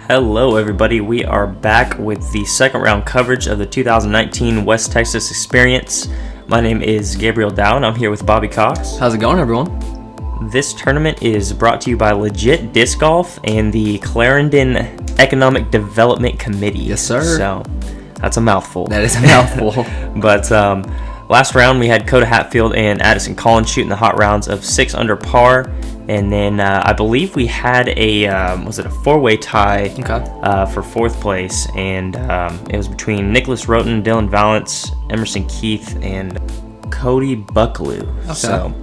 Hello everybody, we are back with the second round coverage of the 2019 West Texas Experience. My name is Gabriel Dow and I'm here with Bobby Cox. How's it going, everyone? This tournament is brought to you by Legit Disc Golf and the Clarendon Economic Development Committee. Yes, sir. So, that's a mouthful. That is a mouthful. But last round we had Coda Hatfield and Addison Collins shooting the hot rounds of 6 under par. And then I believe we had a four-way tie for fourth place, and it was between Nicholas Rowton, Dillon Vallance, Emerson Keith, and Cody Buckaloo. Okay. So,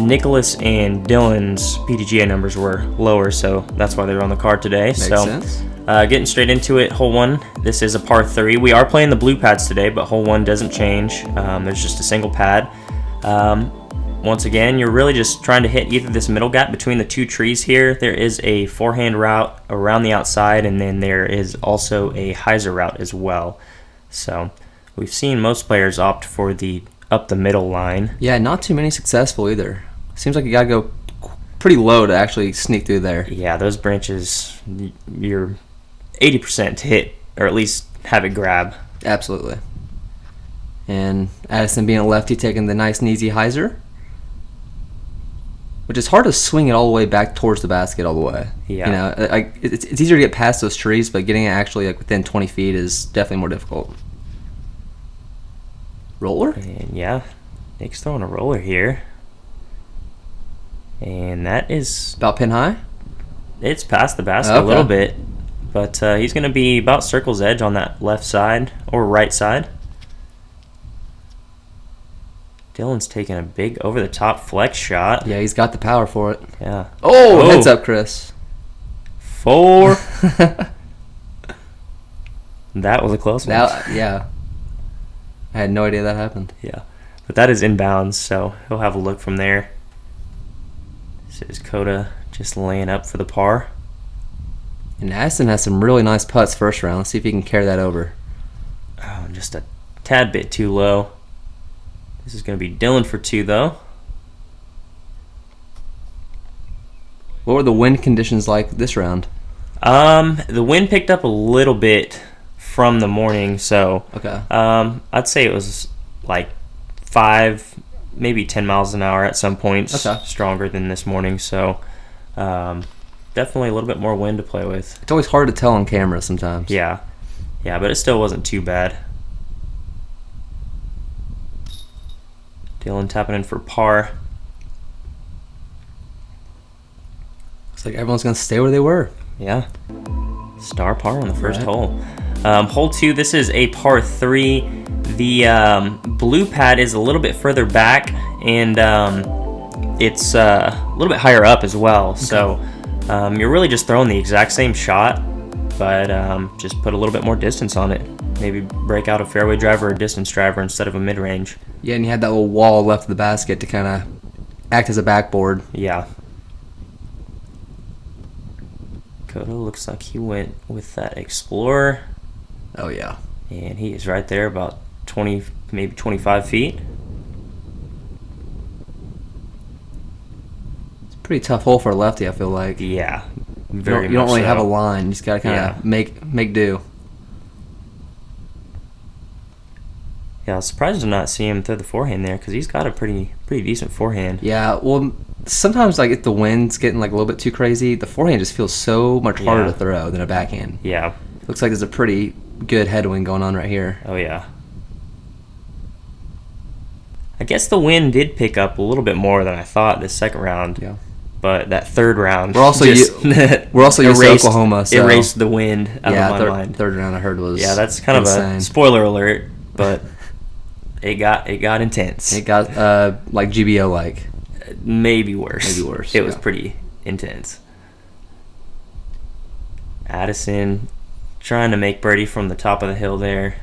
Nicholas and Dillon's PDGA numbers were lower, so that's why they were on the card today. Makes sense. Getting straight into it, hole 1, this is a par 3. We are playing the blue pads today, but hole 1 doesn't change. There's just a single pad. Once again, you're really just trying to hit either this middle gap between the two trees here. There is a forehand route around the outside, and then there is also a hyzer route as well. So we've seen most players opt for the up the middle line. Yeah, not too many successful either. Seems like you gotta go pretty low to actually sneak through there. Yeah, those branches, you're 80% to hit, or at least have it grab. Absolutely. And Addison being a lefty, taking the nice and easy hyzer, which is hard to swing it all the way back towards the basket all the way. Yeah. You know, it's easier to get past those trees, but getting it actually within 20 feet is definitely more difficult. Roller? And yeah, Nick's throwing a roller here. And that is... About pin high? It's past the basket a little bit. But he's going to be about circle's edge on that left side or right side. Dillon's taking a big over-the-top flex shot. Yeah, he's got the power for it. Yeah. Oh, heads up, Chris. 4. That was a close one. Yeah. I had no idea that happened. Yeah. But that is inbounds, so he'll have a look from there. This is Coda just laying up for the par. And Addison has some really nice putts first round. Let's see if he can carry that over. Oh, just a tad bit too low. This is going to be Dillon for 2, though. What were the wind conditions like this round? The wind picked up a little bit from the morning, so okay. I'd say it was like 5, maybe 10 miles an hour at some points. Okay. Stronger than this morning, so definitely a little bit more wind to play with. It's always hard to tell on camera sometimes. Yeah, but it still wasn't too bad. Dillon tapping in for par. Looks like everyone's going to stay where they were. Yeah. Star par on the first hole. Hole 2, this is a par 3. The blue pad is a little bit further back, and it's a little bit higher up as well. Okay. So you're really just throwing the exact same shot, but just put a little bit more distance on it. Maybe break out a fairway driver or a distance driver instead of a mid-range. Yeah, and you had that little wall left of the basket to kind of act as a backboard. Yeah. Coda looks like he went with that Explorer. Oh, yeah. And he is right there about 20, maybe 25 feet. It's a pretty tough hole for a lefty, I feel like. Yeah. You don't really have a line. You just got to kind of make do. Yeah, I was surprised to not see him throw the forehand there because he's got a pretty decent forehand. Yeah, well, sometimes if the wind's getting a little bit too crazy, the forehand just feels so much harder to throw than a backhand. Yeah. Looks like there's a pretty good headwind going on right here. Oh, yeah. I guess the wind did pick up a little bit more than I thought this second round. Yeah. But that third round, we're also used to Oklahoma. So. Erased the wind out of my mind. Third round I heard was that's kind insane. Of a spoiler alert, but it got intense. It got like GBO like. Maybe worse. It was yeah. pretty intense. Addison trying to make birdie from the top of the hill there.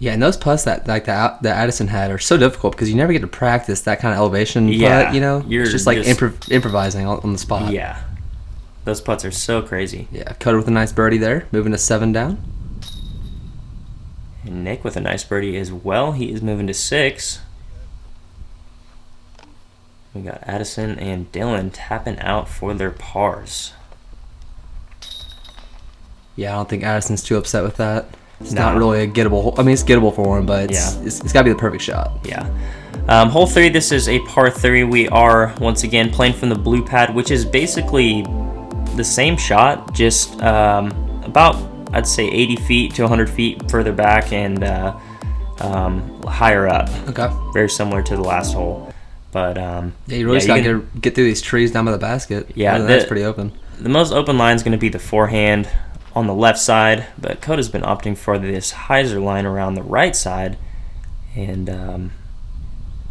Yeah, and those putts that Addison had are so difficult because you never get to practice that kind of elevation putt, you know? You're it's just improvising on the spot. Yeah. Those putts are so crazy. Yeah, Coda with a nice birdie there, moving to 7 down. And Nick with a nice birdie as well. He is moving to 6. We got Addison and Dillon tapping out for their pars. Yeah, I don't think Addison's too upset with that. It's not really a gettable hole. I mean, it's gettable for him, but it's got to be the perfect shot. Yeah. Hole 3, this is a par 3. We are, once again, playing from the blue pad, which is basically the same shot, just about, I'd say, 80 feet to 100 feet further back and higher up. Okay. Very similar to the last hole. But yeah, you really just got to get through these trees down by the basket. Yeah. That's pretty open. The most open line is going to be the forehand on the left side, but Coda's been opting for this hyzer line around the right side, and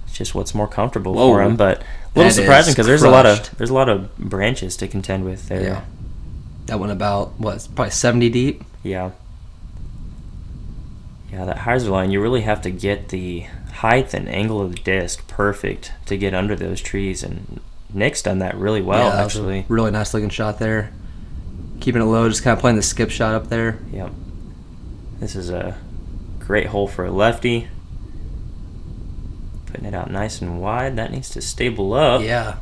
it's just what's more comfortable for him. But a little surprising because there's a lot of branches to contend with there. Yeah, that went about probably 70 deep. Yeah, that hyzer line, you really have to get the height and angle of the disc perfect to get under those trees, and Nick's done that really well. Yeah, actually, really nice looking shot there. Keeping it low, just kind of playing the skip shot up there. Yep. This is a great hole for a lefty. Putting it out nice and wide. That needs to stable up. Yeah.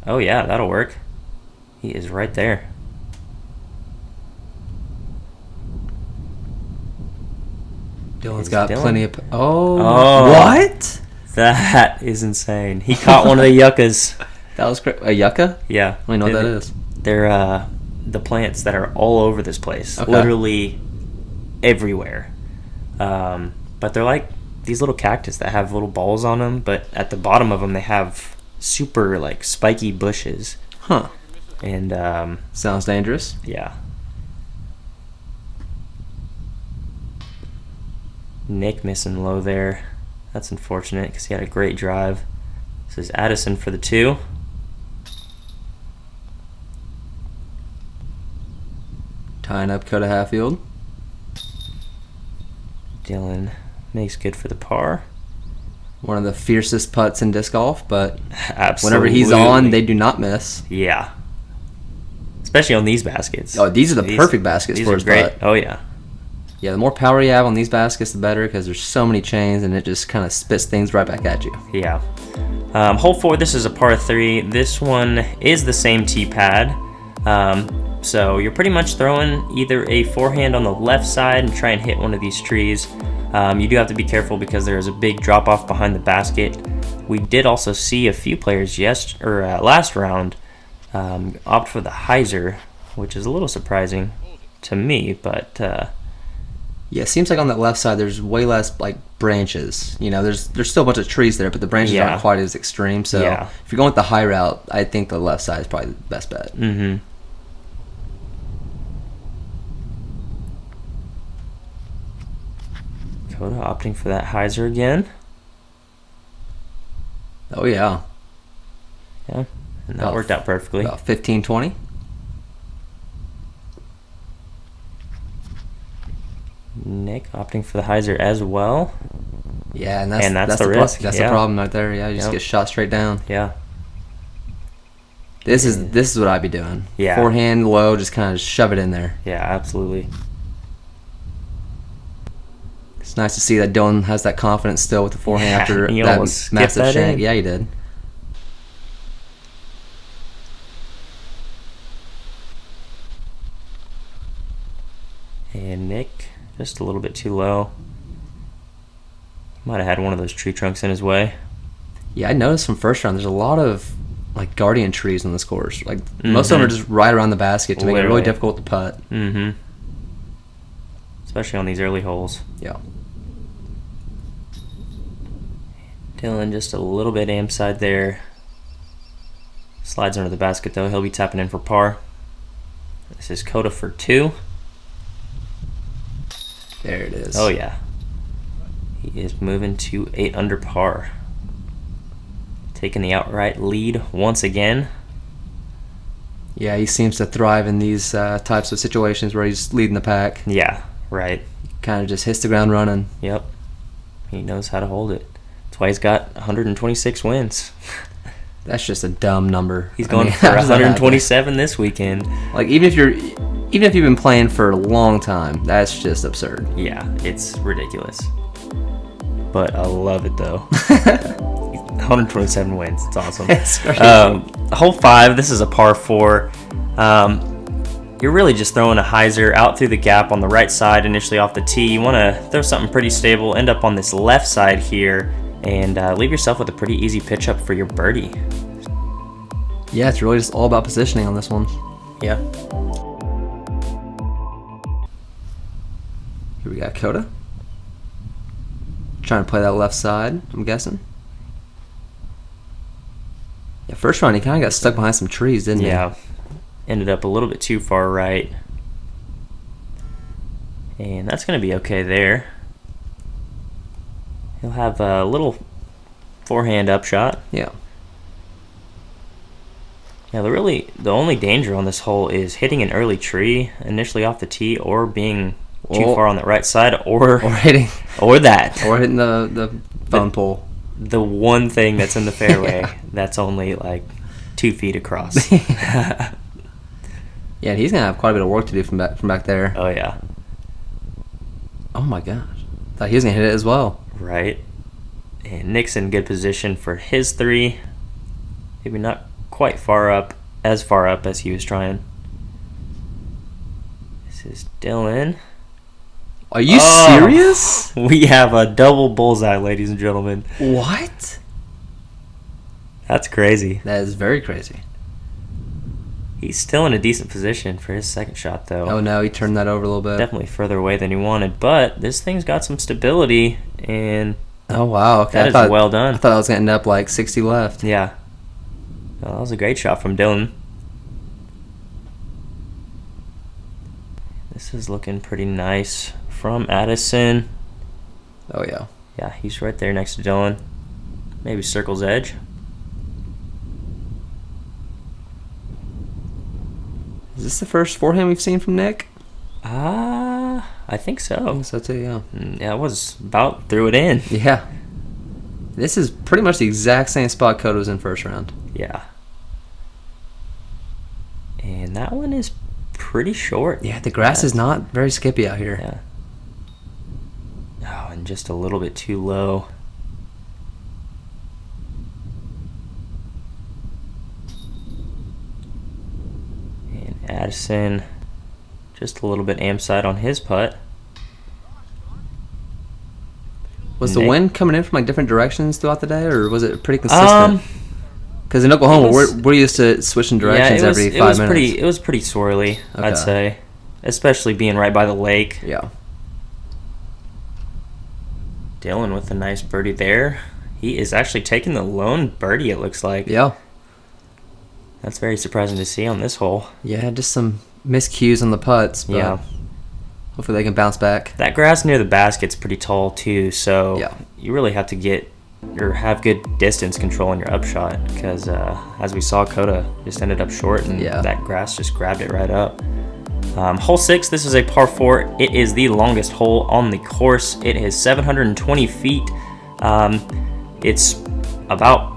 Oh, yeah, that'll work. He is right there. Dylan's got plenty of... Oh. What? That is insane. He caught one of the yuccas. That was great. A yucca? Yeah. I don't know what that is. They're the plants that are all over this place. Okay. Literally everywhere. But they're like these little cactus that have little balls on them, but at the bottom of them they have super like spiky bushes. Huh. And sounds dangerous. Yeah. Nick missing low there. That's unfortunate because he had a great drive. This is Addison for the 2. Tying up Coda Hatfield. Dillon makes good for the par. One of the fiercest putts in disc golf, but Absolutely. whenever he's on, they do not miss. Yeah. Especially on these baskets. Oh, these are the perfect baskets for his putt. Oh, yeah. Yeah, the more power you have on these baskets, the better, because there's so many chains, and it just kind of spits things right back at you. Yeah. Hole 4, this is a par 3. This one is the same tee pad. So you're pretty much throwing either a forehand on the left side and try and hit one of these trees. You do have to be careful because there is a big drop off behind the basket. We did also see a few players last round opt for the hyzer, which is a little surprising to me, but yeah, it seems like on that left side there's way less like branches. You know, there's still a bunch of trees there, but the branches aren't quite as extreme. So if you're going with the high route, I think the left side is probably the best bet. Mm-hmm. Coda opting for that hyzer again. Oh yeah. Yeah, and that worked out perfectly. About 15-20. Nick opting for the hyzer as well. Yeah, and that's the risk. That's the problem right there. Yeah, you just get shot straight down. Yeah. This is what I'd be doing. Yeah. Forehand low, just kind of shove it in there. Yeah, absolutely. It's nice to see that Dillon has that confidence still with the forehand after that massive shank. Yeah, he did. And Nick, just a little bit too low. Might have had one of those tree trunks in his way. Yeah, I noticed from first round there's a lot of like guardian trees on this course. Like most of them are just right around the basket to make it really difficult to putt. Mm-hmm. Especially on these early holes. Yeah. Dillon just a little bit am side there. Slides under the basket though. He'll be tapping in for par. This is Coda for 2. There it is. Oh yeah. He is moving to 8 under par. Taking the outright lead once again. Yeah, he seems to thrive in these types of situations where he's leading the pack. Yeah, right. Kind of just hits the ground running. Yep. He knows how to hold it. That's why he's got 126 wins. That's just a dumb number. He's going for 127 this weekend. Like even if you've been playing for a long time, that's just absurd. Yeah, it's ridiculous. But I love it though. 127 wins. It's awesome. That's crazy. Hole 5, this is a par 4. You're really just throwing a hyzer out through the gap on the right side initially off the tee. You want to throw something pretty stable, end up on this left side here, and leave yourself with a pretty easy pitch up for your birdie. Yeah, it's really just all about positioning on this one. Yeah. Here we got Coda. Trying to play that left side, I'm guessing. Yeah, first round he kind of got stuck behind some trees, didn't he? Yeah. Ended up a little bit too far right. And that's going to be okay there. He'll have a little forehand upshot. Yeah. Yeah, the only danger on this hole is hitting an early tree initially off the tee, or being too far on the right side, or hitting the phone pole. The one thing that's in the fairway that's only like 2 feet across. Yeah, he's gonna have quite a bit of work to do from back there. Oh yeah. Oh my gosh, thought he was gonna hit it as well. Right. And Nick's in good position for his 3. Maybe not quite as far up as he was trying. This is Dillon. Are you serious? We have a double bullseye, ladies and gentlemen. What? That's crazy. That is very crazy. He's still in a decent position for his second shot, though. Oh no, he turned that over a little bit. Definitely further away than he wanted, but this thing's got some stability, and oh wow, okay, that is well done. I thought I was gonna end up like 60 left. Yeah. Well, that was a great shot from Dillon. This is looking pretty nice from Addison. Oh yeah. Yeah, he's right there next to Dillon. Maybe circle's edge. Is this the first forehand we've seen from Nick? I think so. I think so too, yeah. Yeah, I was about threw it in. Yeah. This is pretty much the exact same spot Coda was in first round. Yeah. And that one is pretty short. Yeah, the grass is not very skippy out here. Yeah. Oh, and just a little bit too low. And Addison, just a little bit am side on his putt. Was the wind coming in from like different directions throughout the day, or was it pretty consistent? Because in Oklahoma, we're used to switching directions every 5 minutes. It was pretty swirly, okay. I'd say, especially being right by the lake. Yeah. Dillon with a nice birdie there. He is actually taking the lone birdie, it looks like. Yeah. That's very surprising to see on this hole. Yeah, just some miscues on the putts. But yeah. Hopefully they can bounce back. That grass near the basket's pretty tall too, so yeah. You really have to have good distance control on your upshot, because as we saw, Coda just ended up short, and that grass just grabbed it right up. Hole 6, this is a par 4. It is the longest hole on the course. It is 720 feet. It's about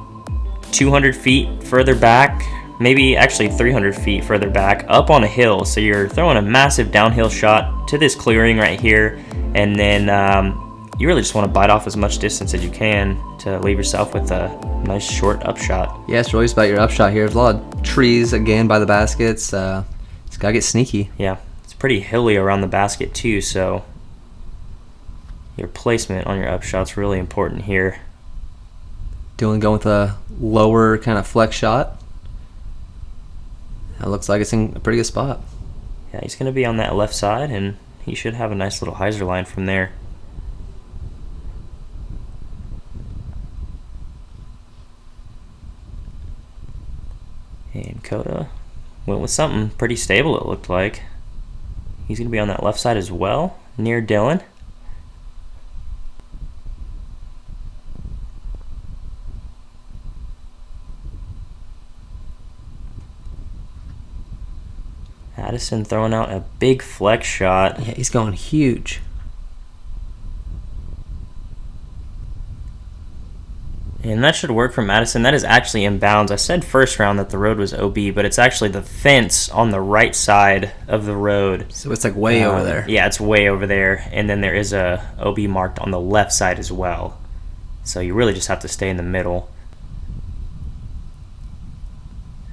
200 feet further back, maybe actually 300 feet further back, up on a hill. So you're throwing a massive downhill shot to this clearing right here, and then you really just want to bite off as much distance as you can to leave yourself with a nice short upshot. Yeah, it's really about your upshot here. There's a lot of trees again by the baskets. It's got to get sneaky. Yeah, it's pretty hilly around the basket too, so your placement on your upshot's really important here. Dillon going with a lower kind of flex shot. That looks like it's in a pretty good spot. Yeah, he's going to be on that left side, and he should have a nice little hyzer line from there. And Coda went with something pretty stable, it looked like. He's going to be on that left side as well, near Dillon. Addison throwing out a big flex shot. Yeah, he's going huge. And that should work for Madison. That is actually in bounds. I said first round that the road was OB, but it's actually the fence on the right side of the road. So it's like way over there. Yeah, it's way over there. And then there is a OB marked on the left side as well. So you really just have to stay in the middle.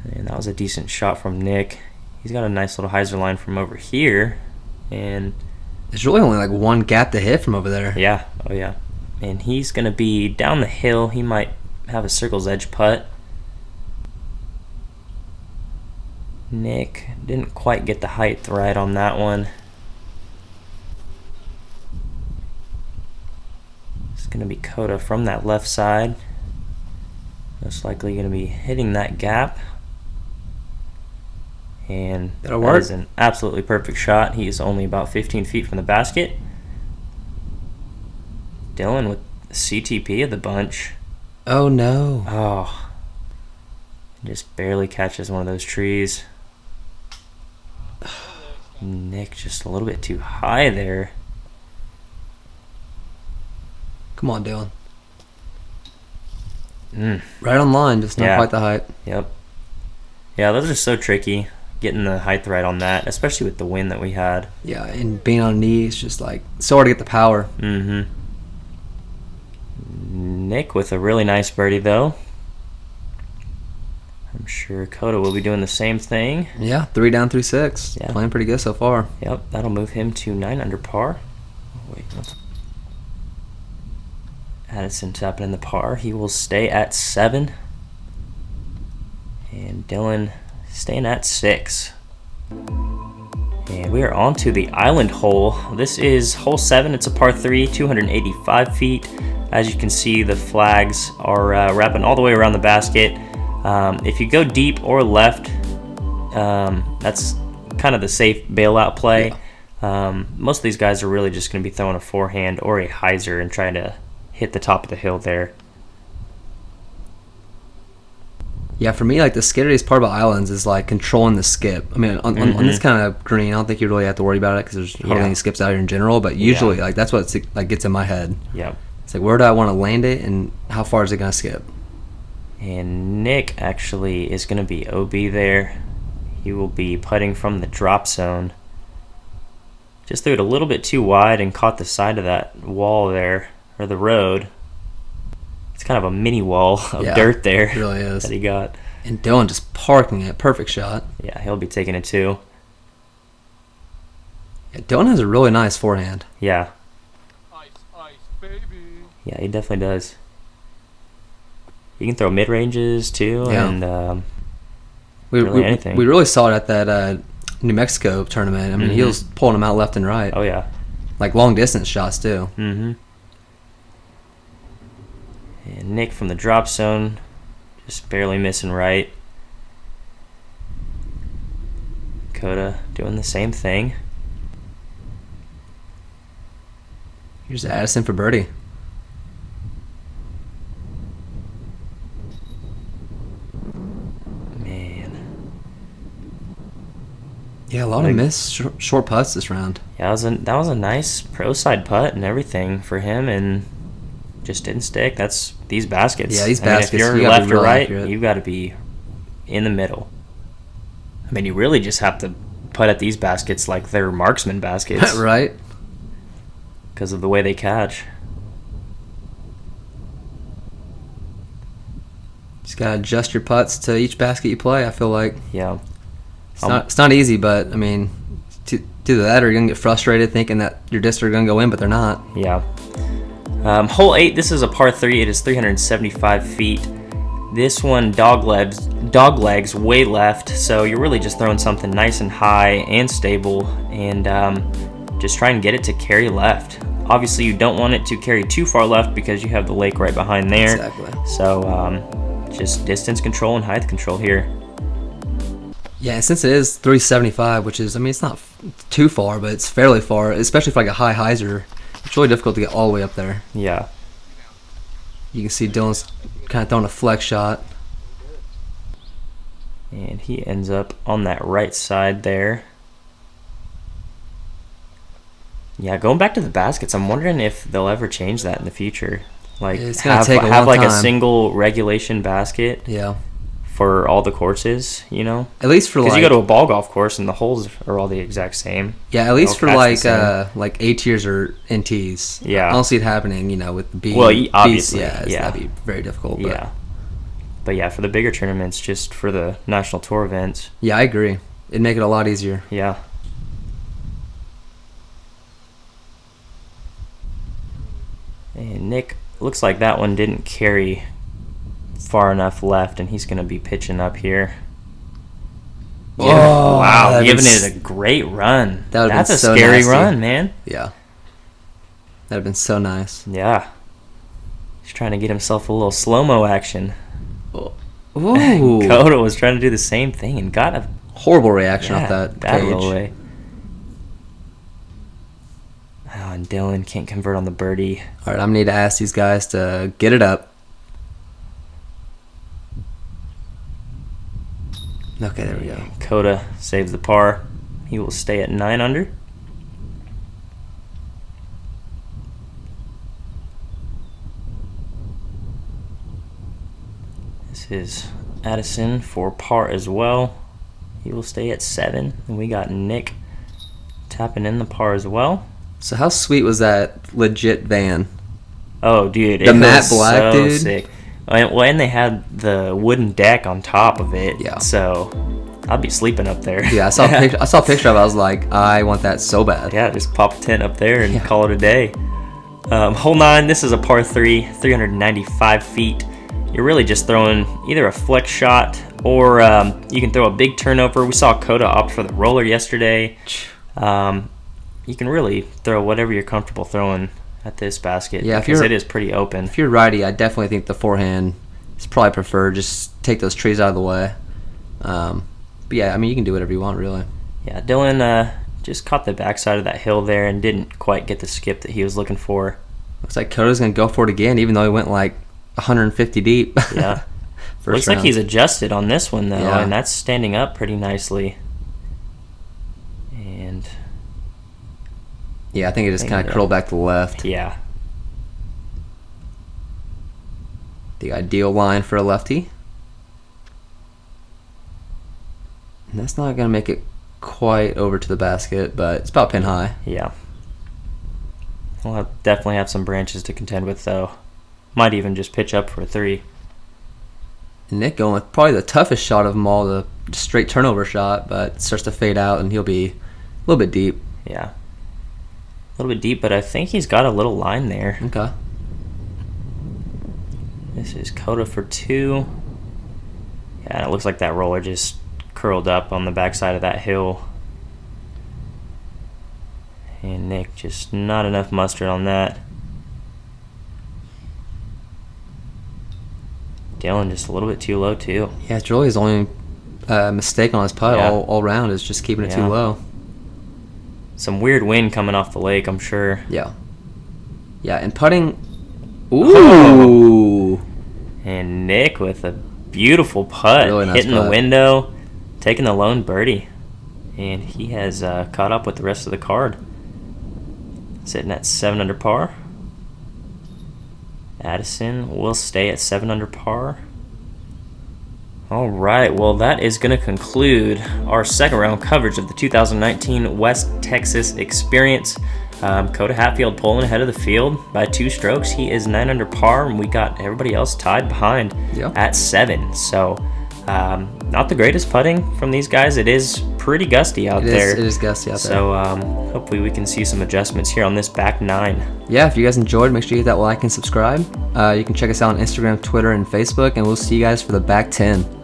And that was a decent shot from Nick. He's got a nice little hyzer line from over here. And there's really only like one gap to hit from over there. Yeah, oh yeah. And he's going to be down the hill. He might have a circle's edge putt. Nick didn't quite get the height right on that one. It's going to be Coda from that left side. Most likely going to be hitting that gap. And that'll work. That is an absolutely perfect shot. He is only about 15 feet from the basket. Dillon with the CTP of the bunch. Oh no. Oh. Just barely catches one of those trees. Nick just a little bit too high there. Come on, Dillon. Right on line, just not quite the height. Yep. Yeah, those are so tricky, getting the height right on that, especially with the wind that we had. Yeah, and being on a knee is just like so hard to get the power. Mm-hmm. Nick with a really nice birdie, though. I'm sure Coda will be doing the same thing. Yeah, 3 down through 6. Yeah. Playing pretty good so far. Yep, that'll move him to 9 under par. Oh, wait, Addison tapping in the par. He will stay at 7. And Dillon staying at 6. And we are on to the island hole. This is hole 7. It's a par 3, 285 feet. As you can see, the flags are wrapping all the way around the basket. If you go deep or left, that's kind of the safe bailout play. Yeah. Most of these guys are really just going to be throwing a forehand or a hyzer and trying to hit the top of the hill there. Yeah, for me, like the scariest part about islands is like controlling the skip. I mean, on this kind of green, I don't think you really have to worry about it because there's hardly any skips out here in general. But usually, like that's what like gets in my head. Yeah, it's like where do I want to land it and how far is it going to skip? And Nick actually is going to be OB there. He will be putting from the drop zone. Just threw it a little bit too wide and caught the side of that wall there, or the road. It's kind of a mini wall of dirt there. It really is. That he got. And Dillon just parking it. Perfect shot. Yeah, he'll be taking it too. Yeah, Dillon has a really nice forehand. Yeah. Ice, ice, baby. Yeah, he definitely does. He can throw mid ranges too, and anything. We really saw it at that New Mexico tournament. I mean, he was pulling them out left and right. Oh yeah, like long distance shots too. Mm-hmm. And Nick from the drop zone, just barely missing right. Coda doing the same thing. Here's Addison for birdie. Yeah, a lot of missed short putts this round. Yeah, that was a nice pro side putt and everything for him, and just didn't stick. That's these baskets. Yeah, these baskets. If you're left or right, you've got to be in the middle. I mean, you really just have to putt at these baskets like they're marksman baskets. Right. Because of the way they catch. Just got to adjust your putts to each basket you play, I feel like. Yeah. It's not easy, but I mean, to do that, or you're gonna get frustrated thinking that your discs are gonna go in, but they're not. Yeah. Hole 8. This is a par 3. It is 375 feet. This one dog legs way left, so you're really just throwing something nice and high and stable, and just try and get it to carry left. Obviously, you don't want it to carry too far left because you have the lake right behind there. Exactly. So just distance control and height control here. Yeah, and since it is 375, which is, I mean, it's not too far, but it's fairly far, especially for like a high hyzer. It's really difficult to get all the way up there. Yeah. You can see Dillon's kind of throwing a flex shot. And he ends up on that right side there. Yeah, going back to the baskets, I'm wondering if they'll ever change that in the future. Like, it's gonna take a long like time. A single regulation basket. Yeah. For all the courses, you know? At least for because you go to a ball golf course and the holes are all the exact same. Yeah, at least for like A tiers or NTs. Yeah. I don't see it happening, you know, with the B. Well, obviously. That'd be very difficult. But. Yeah. But yeah, for the bigger tournaments, just for the national tour events. Yeah, I agree. It'd make it a lot easier. Yeah. And Nick, looks like that one didn't carry far enough left, and he's going to be pitching up here. Oh, wow, giving it a great run. That's a so scary nasty. run, man. Yeah. That'd have been so nice. Yeah. He's trying to get himself a little slow-mo action. Ooh. Coda was trying to do the same thing and got a horrible reaction off that bad cage. roll away. Oh, and Dillon can't convert on the birdie. All right, I'm going to need to ask these guys to get it up. Okay, there we go. Coda saves the par. He will stay at 9 under. This is Addison for par as well. He will stay at 7. And we got Nick tapping in the par as well. So how sweet was that legit van? Oh, dude. The matte black, dude. Sick. Well, and they had the wooden deck on top of it. Yeah. So I'd be sleeping up there. Yeah, I saw a picture of it. I was like, I want that so bad. Yeah, just pop a tent up there and call it a day. Hole 9, this is a par 3, 395 feet. You're really just throwing either a flex shot or you can throw a big turnover. We saw Coda opt for the roller yesterday. You can really throw whatever you're comfortable throwing at this basket, because it is pretty open. If you're righty, I definitely think the forehand is probably preferred. Just take those trees out of the way. But yeah, I mean, you can do whatever you want, really. Yeah, Dillon just caught the backside of that hill there and didn't quite get the skip that he was looking for. Looks like Coda's going to go for it again, even though he went like 150 deep. Yeah. Looks like he's adjusted on this one, though, and that's standing up pretty nicely. And yeah, I think it just kind of curled back to the left. Yeah. The ideal line for a lefty. And that's not going to make it quite over to the basket, but it's about pin high. Yeah. We'll definitely have some branches to contend with, though. Might even just pitch up for a 3. And Nick going with probably the toughest shot of them all, the straight turnover shot, but it starts to fade out, and he'll be a little bit deep. Yeah. A little bit deep, but I think he's got a little line there. Okay. This is Coda for 2. Yeah, and it looks like that roller just curled up on the backside of that hill. And Nick just not enough mustard on that. Dillon just a little bit too low, too. Yeah, it's really his only mistake on his putt all round is just keeping it too low. Some weird wind coming off the lake, I'm sure. Yeah. Yeah, and putting... Ooh! And Nick with a beautiful putt, Really nice hitting putt. the window, taking the lone birdie. And he has caught up with the rest of the card. Sitting at 7 under par. Addison will stay at 7 under par. All right, well, that is going to conclude our second round coverage of the 2019 West Texas Experience. Coda Hatfield pulling ahead of the field by 2 strokes. He is 9 under par, and we got everybody else tied behind at 7. So, not the greatest putting from these guys. It is pretty gusty out there. It is gusty out there. So, hopefully we can see some adjustments here on this back 9. Yeah, if you guys enjoyed, make sure you hit that like and subscribe. You can check us out on Instagram, Twitter, and Facebook, and we'll see you guys for the back 10.